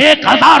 1000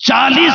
40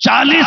40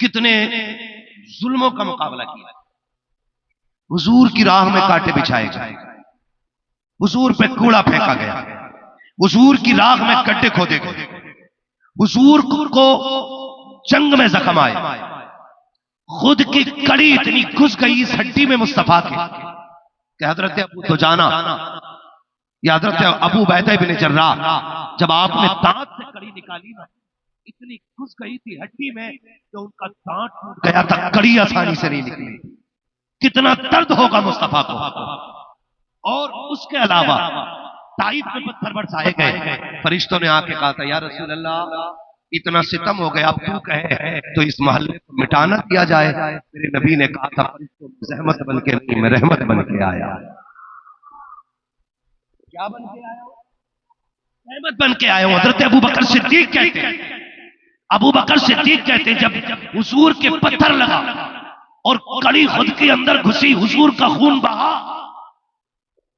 کتنے ظلموں کا مقابلہ کیا، حضور کی راہ میں کانٹے بچھائے گئے، حضور پہ کوڑا پھینکا گیا، حضور کی راہ میں گڈھے کھودے گئے، حضور کو جنگ میں زخم آئے، خود کی کڑی اتنی گھس گئی اس ہڈی میں مصطفیٰ کے کہ حضرت ابو دجانہ یا حضرت ابو عبیدہ بن جراح جب آپ نے دانت سے کڑی نکالی نا، اتنی گھس گئی تھی ہڈی میں کہ ان کا دانت ٹوٹ گیا تھا، کڑی آسانی سے نہیں نکلی۔ کتنا درد ہوگا مصطفیٰ کو۔ اور اس کے علاوہ طائف میں پتھر برسائے گئے، فرشتوں نے آ کے کہا تھا یا رسول اللہ اتنا ستم ہو گیا، اب تو کہے تو اس محلے کو مٹانا دیا جائے۔ میرے نبی نے کہا تھا فرشتوں میں زحمت بن کے نہیں، میں رحمت بن کے آیا۔ کیا بن کے آیا؟ رحمت بن کے آیا ہوں۔ حضرت ابو بکر صدیق کہتے ہیں، ابو بکر صدیق کہتے ہیں جب حضور کے پتھر لگا اور کڑی خود کے اندر گھسی، حضور کا خون بہا،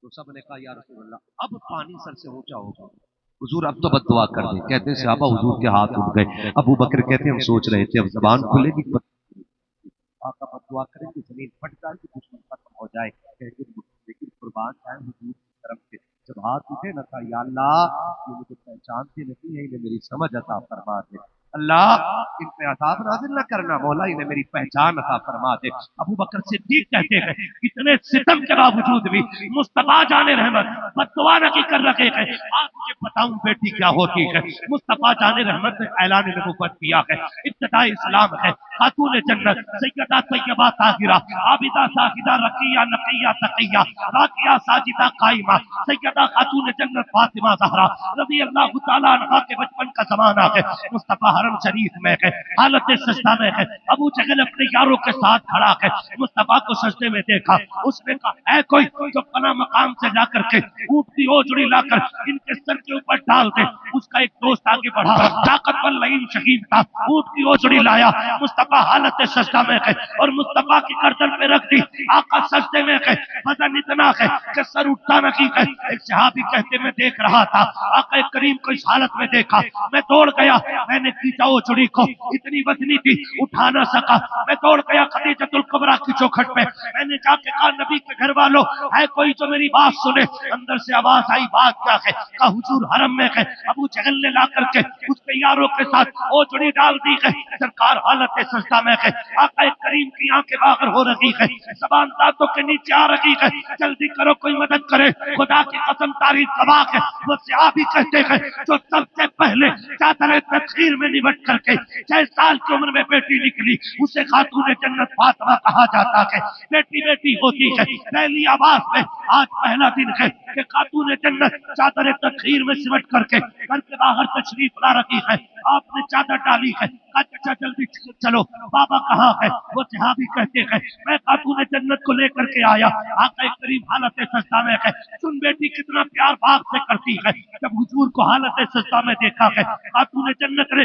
تو سب نے کہا یا رسول اللہ اب پانی سر سے اونچا ہوگا، حضور اب تو بد دعا کر دیں۔ کہتے ہیں صحابہ حضور کے ہاتھ اٹھ گئے۔ ابو بکر کہتے ہیں ہم سوچ رہے تھے اب زبان کھلے گی، آقا بد دعا کریں کہ زمین پھٹ جائے کہ دشمن ختم ہو جائے، لیکن قربان جائیں حضور کی طرف سے جب ہاتھ اٹھے نہ کہا یا اللہ یہ مجھے پہچانتے نہیں ہے، انہیں میری سمجھ عطا فرما دے، اللہ ان پہ عذاب نازل نہ کرنا، مولا انہیں میری پہچان عطا فرما دے۔ ابو بکر صدیق کہتے ہیں اتنے ستم کے باوجود بھی مصطفیٰ جان رحمت بد دعا نہ کی کر رکھے ہیں۔ آپ مجھے بتاؤں بیٹی کیا ہوتی ہے؟ مصطفیٰ جان رحمت نے اعلان نبوت کیا ہے، ابتدائی اسلام ہے، خاتون جنت سیدہ طیبہ طاہرہ عابدہ زاہدہ رقیہ نقیہ تقیہ راکعہ ساجدہ قائمہ سیدہ خاتون جنت فاطمہ زہرا رضی اللہ تعالیٰ عنہا کے بچپن کا زمانہ ہے۔ مصطفیٰ حرم شریف میں ہے، حالت سجدہ میں ہے، ابو جہل اپنے یاروں کے ساتھ کھڑا ہے، مصطفیٰ کو سجدے میں دیکھا، اس نے کہا اے کوئی جو فلاں مقام سے جا کر کے اونٹ کی اوجڑی لا کر ان کے سر کے اوپر ڈال دے۔ اس کا ایک دوست آگے بڑھا، طاقتور لئیم شکیم تھا، اونٹ کی اوجڑی لایا، مصطفیٰ حالت سجدہ میں ہے اور مصطفیٰ کی گردن پہ رکھ دی، آقا سجدے میں ہے، وزن اتنا ہے کہ سر اٹھتا نہ کی ہے۔ ایک صحابی کہتے میں دیکھ رہا تھا، آقا کریم کو اس حالت میں دیکھا، میں دوڑ گیا، میں نے کھینچا اوجڑی کو، اتنی وزنی تھی اٹھا نہ سکا، میں دوڑ گیا خدیجۃ الکبریٰ کی چوکھٹ پہ، میں نے جا کے کہا نبی کے گھر والوں ہے کوئی جو میری بات سنے؟ اندر سے آواز آئی بات کیا ہے؟ کہا حضور حرم میں ہے، ابو جہل نے لا کر کے اس کے یاروں کے ساتھ اوجڑی ڈال دی ہے، سرکار حالت سجدہ میں ہے، آقا کریم کی آنکھیں باہر ہو رہی ہے، زبان دانتوں کے نیچے آ رہی ہے، جلدی کرو کوئی مدد کرے، خدا کی قسم تاریخ گواہ ہے، وہ صحابی کہتے ہیں جو سب سے پہلے چادر تکفیر میں نمٹ کر کے 6 سال کی عمر میں بیٹی نکلی اسے خاتون جنت فاطمہ کہا جاتا ہے۔ بیٹی بیٹی ہوتی ہے، پہلی آواز میں آج پہلا دن ہے کہ خاتون جنت چادر تکفیر میں سمٹ کر کے گھر کے باہر تشریف لا رہی ہے، آپ نے چادر ڈالی ہے، اچھا جلدی چلو بابا کہاں ہے؟ وہ صحابی کہتے ہیں میں خاتون جنت کو لے کر کے آیا، آقا کریم حالت سجدہ میں ہے، سن بیٹی کتنا پیار باپ سے کرتی ہے، جب حضور کو حالت سجدہ میں دیکھا ہے خاتون جنت نے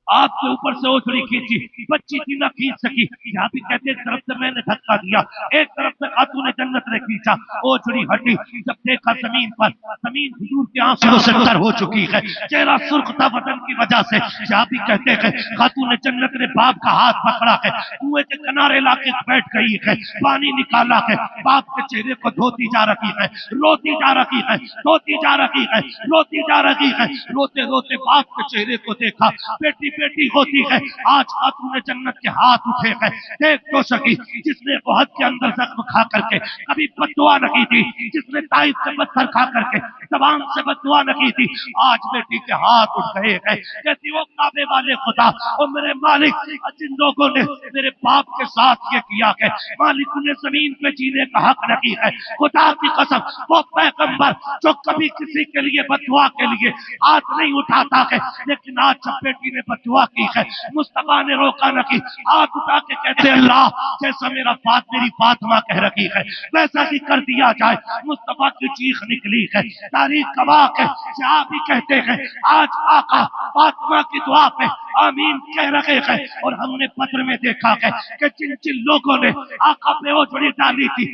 آپ کے اوپر سے اوجڑی کھینچی، بچی تھی نہ کھینچ سکی، یہاں بھی کہتے ایک طرف سے میں نے دھکا دیا، ایک طرف سے خاتون جنت نے کھینچا، اوجڑی ہٹی، جب دیکھا زمین پر، زمین حضور کے آنسوؤں سے تر ہو چکی ہے، چہرہ سرخ تھا وطن کی وجہ سے، یہاں بھی کہتے ہیں خاتون جنت نے باپ کا ہاتھ پکڑا ہے، کنویں کے کنارے لا کے بیٹھ گئی ہے، پانی نکالا ہے، باپ کے چہرے کو دھوتی جا رہی ہے، روتی جا رہی ہے، دھوتی جا رہی ہے، روتی جا رہی ہے، روتے روتے باپ کے چہرے کو دیکھا، بیٹی بیٹی ہوتی ہے، آج خاتون جنت کے ہاتھ اٹھے ہیں، دیکھ تو سکی جس نے بہت کے اندر زخم کھا کر کے کبھی بد دعا نہ کی تھی، جس نے طائف سے پتھر کھا کر کے زبان سے بد دعا نہ کی تھی، آج بیٹی کے ہاتھ اٹھ گئے ہیں، کہتی وہ کعبے والے خدا اور میرے مالک جن لوگوں نے میرے باپ کے ساتھ یہ کیا ہے، مالک نے زمین پہ جینے کا حق نہ کی ہے، خدا کی قسم وہ پیغمبر جو کبھی کسی کے لیے بد دعا کے لیے ہاتھ نہیں اٹھاتا ہے، لیکن آج جب بیٹی نے بد دعا کی ہے مصطفیٰ نے روکا نہ کی، ہاتھ اٹھا کے کہتے اللہ جیسا میری فاطمہ کہہ رہی ہے ویسا ہی کر دیا جائے، مصطفیٰ کی چیخ نکلی ہے، تاریخ گواہ ہے، صحابی کہتے ہیں آج آقا فاطمہ کی دعا پہ آمین کہہ رہے ہیں، اور ہم نے پتر میں دیکھا ہے کہ جن جن لوگوں نے آقا پہ اوجڑی ڈالی تھی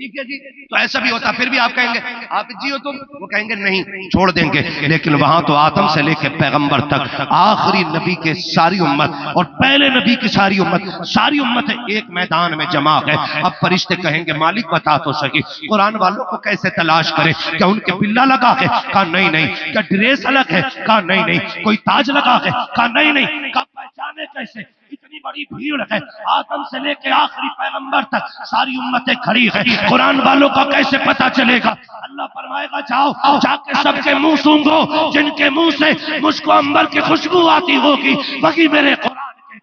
ٹھیک ہے جی، تو ایسا بھی ہوتا، پھر بھی آپ کہیں گے حافظ جی ہو تم، وہ کہیں گے نہیں، چھوڑ دیں گے، لیکن وہاں تو آدم سے لے کے پیغمبر تک آخری نبی کے ساری امت اور پہلے نبی کی ساری امت ایک میدان میں جمع ہے۔ اب فرشتے کہیں گے مالک بتا تو صحیح قرآن والوں کو کیسے تلاش کرے، کیا ان کے بلا لگا ہے؟ کہا نہیں نہیں۔ کیا ڈریس الگ ہے؟ کہا نہیں نہیں۔ کوئی تاج لگا ہے؟ کہا نہیں نہیں۔ کہا پہچانے کیسے؟ اتنی بڑی بھیڑ ہے، آدم سے لے کے آخری پیغمبر تک ساری امتیں کھڑی ہیں، قرآن والوں کا کیسے پتا چلے گا؟ اللہ فرمائے گا جاؤ جا کے سب کے منہ سونگھو، جن کے منہ سے مجھ کو عنبر کی خوشبو آتی ہوگی وہی میرے قرآن کے۔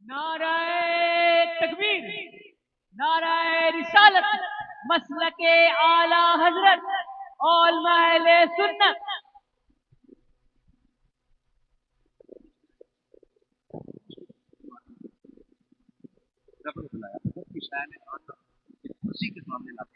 نعرہ تکبیر، نعرہ رسالت، مسلک اعلی حضرت، علماء اہل سنت۔ اسی کے سامنے لاتے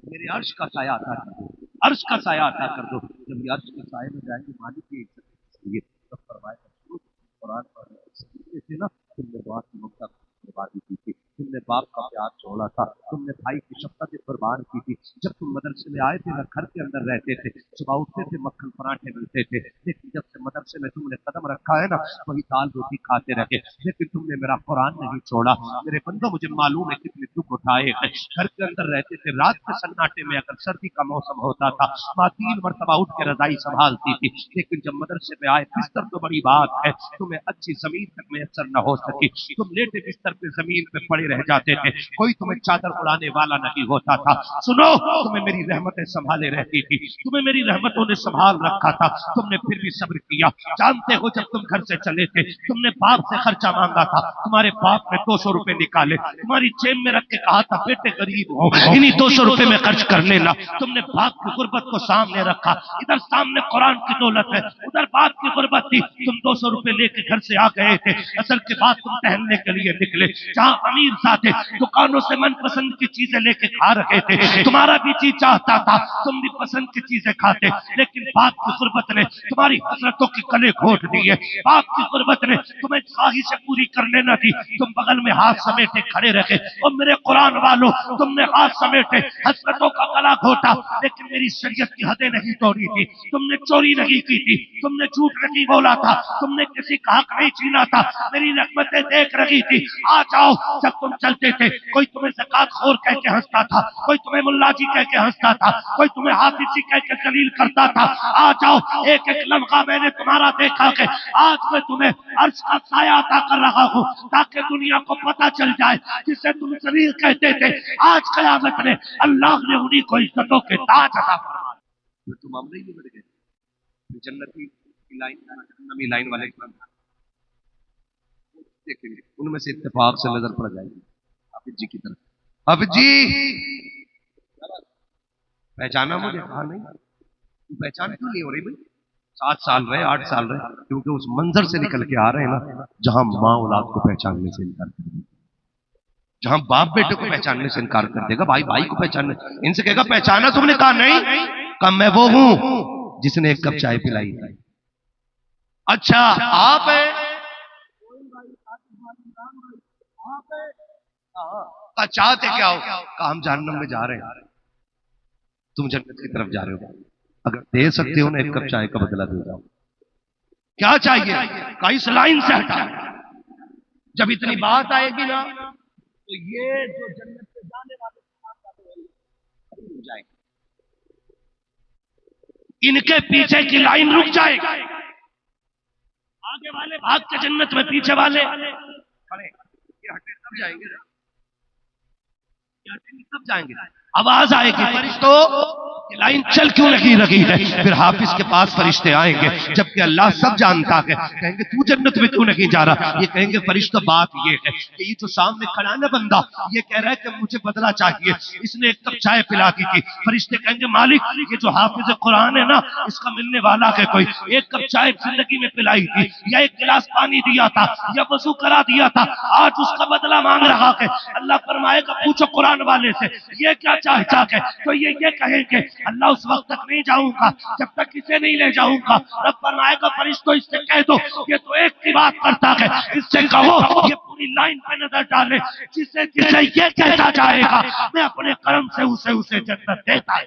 میرے عرش کا سایہ عطا کر دو، عرش کا سایہ عطا کر دو۔ جب یہ عرش کے سائے میں جائیں گے مالک کی عزت کے لیے، تب فرمائے گا قرآن پڑھنے سے نا تم نے بات کی ممتا بربادی کی تھی، تم نے باپ کا پیار چھوڑا تھا، تم نے بھائی کی شفقت قربان کی تھی۔ جب تم مدرسے میں آئے تھے نہ گھر کے اندر رہتے تھے، صبح اٹھتے تھے مکھن پراٹھے ملتے تھے، لیکن جب سے مدرسے میں تم نے قدم رکھا ہے نا وہی دال روٹی کھاتے رہے، لیکن تم نے میرا قرآن نہیں چھوڑا۔ میرے بندوں مجھے معلوم ہے کتنے دکھ اٹھائے ہیں، گھر کے اندر رہتے تھے، رات کے سناٹے میں اگر سردی کا موسم ہوتا تھا ماں 3 مرتبہ اٹھ کے رضائی سنبھالتی تھی، لیکن جب مدرسے میں آئے بستر تو بڑی بات ہے، تمہیں اچھی زمین تک میسر نہ ہو سکی، تم لیٹے بستر پہ زمین پہ پڑے رہ جاتے تھے، کوئی تمہیں چادر اڑانے والا نہیں ہوتا تھا۔ سنو، تمہیں میری رحمتیں سنبھالے رہتی تھی، تمہیں میری رحمتوں نے سنبھال رکھا تھا، تم نے پھر بھی صبر کیا۔ جانتے ہو جب تم گھر سے چلے تھے تم نے باپ سے خرچہ مانگا تھا، تمہارے باپ نے 200 روپے نکالے، تمہاری جیب میں رکھ کے کہا تھا بیٹے غریب ہو انہی 200 روپے میں خرچ کر لینا، تم نے باپ کی غربت کو سامنے رکھا، ادھر سامنے قرآن کی دولت ہے، ادھر باپ کی غربت تھی، تم 200 روپے لے کے گھر سے آ گئے تھے، اصل کے بعد تم ٹہلنے کے لیے نکلے، جہاں امیر ذاتے دکانوں سے من پسند کی چیزیں لے کے کھا رہے تھے، تمہارا بھی جی چاہتا تھا تم بھی پسند کی چیزیں کھاتے، لیکن باپ کی غربت نے تمہاری حسرتوں کے گلے گھونٹ دیے، باپ کی غربت نے تمہیں خواہشیں پوری کرنے نہ دی، تم بغل میں ہاتھ سمیٹے کھڑے رہے، اور میرے قرآن والوں تم نے ہاتھ سمیٹے حسرتوں کا گلا گھونٹا، لیکن میری شریعت کی حدیں نہیں توڑی تھی، تم نے چوری نہیں کی تھی، تم نے جھوٹ نہیں بولا تھا، تم نے کسی کا حق نہیں چھینا تھا، میری رحمتیں دیکھ رہی تھی۔ آ جاؤ، جب تم چلتے تھے کوئی تمہیں زکات خور کہہ کے ہنستا تھا، کوئی تمہیں ملا جی کہہ کے ہنستا تھا، کوئی تمہیں حافظ جی کہہ کے ذلیل کرتا تھا، آ جاؤ ایک ایک لمحہ میں نے تمہارا دیکھا کہ آج میں تمہیں عرش کا سایہ عطا کر رہا ہوں تاکہ دنیا کو پتا چل جائے جسے تم ذلیل کہتے تھے، آج قیامت نے اللہ نے انہی کو عزتوں کے تاج عطا فرمائے۔ تو معاملے ہی نہیں بڑھ گئے، جنتی کی لائن جہنمی لائن والے دیکھیں گے ان میں سے اتفاق سے نظر پڑ جائے گی حافظ جی کی طرف۔ حافظ جی پہچانا مجھے؟ کہا نہیں۔ پہچان کیوں نہیں ہو رہی بھائی؟ 7 سال رہے 8 سال رہے، کیونکہ اس منظر سے نکل کے آ رہے ہیں نا جہاں ماں اولاد کو پہچاننے سے انکار کر دے گا، جہاں باپ بیٹے کو پہچاننے سے انکار کر دے گا، بھائی بھائی کو پہچاننے، ان سے کہے گا پہچانا تم نے؟ کہا نہیں۔ کہا میں وہ ہوں جس نے 1 کپ چائے پلائی ہے۔ اچھا آپ ہیں؟ چاہتے کیا ہو؟ کہا ہم جہنم میں جا رہے ہیں، تم جنت کی طرف جا رہے ہو، اگر دے سکتے ہو نا 1 کپ چائے کا بدلہ دے جاؤ۔ کیا چاہیے؟ کہا اس لائن سے ہٹا، جب اتنی بات آئے گی نا تو یہ جو جنت سے جانے والے رک جائے گا، ان کے پیچھے کی لائن رک جائے گی، آگے والے بھاگ کے جنت میں، پیچھے والے کھڑے، یہ ہٹے تب جائیں گے، یہ ہٹے تب جائیں گے۔ آواز آئے گی فرشتوں یہ لائن چل کیوں نہیں رہی ہے؟ پھر حافظ کے پاس فرشتے آئیں گے، جبکہ اللہ سب جانتا ہے، کہیں گے تو جنت میں کیوں نہیں جا رہا؟ یہ کہیں گے فرشتہ بات یہ ہے کہ یہ جو سامنے کھڑا نا بندہ یہ کہہ رہا ہے کہ مجھے بدلہ چاہیے، اس نے 1 کپ چائے پلا دی تھی۔ فرشتے کہیں گے مالک یہ جو حافظ قرآن ہے نا اس کا ملنے والا ہے کوئی، 1 کپ چائے زندگی میں پلائی تھی یا 1 گلاس پانی دیا تھا یا وضو کرا دیا تھا، آج اس کا بدلہ مانگ رہا ہے۔ اللہ فرمائے گا پوچھو قرآن والے سے یہ کیا چاہتا ہے تو یہ کہیں گے اللہ اس وقت تک نہیں جاؤں گا جب تک اسے نہیں لے جاؤں گا. رب فرمائے گا فرشتوں اس سے کہہ دو یہ تو ایک کی بات کرتا ہے, اس سے کہو یہ پوری لائن پہ نظر ڈالے, جسے یہ کہتا جائے گا میں اپنے کرم سے اسے جنت دیتا ہے.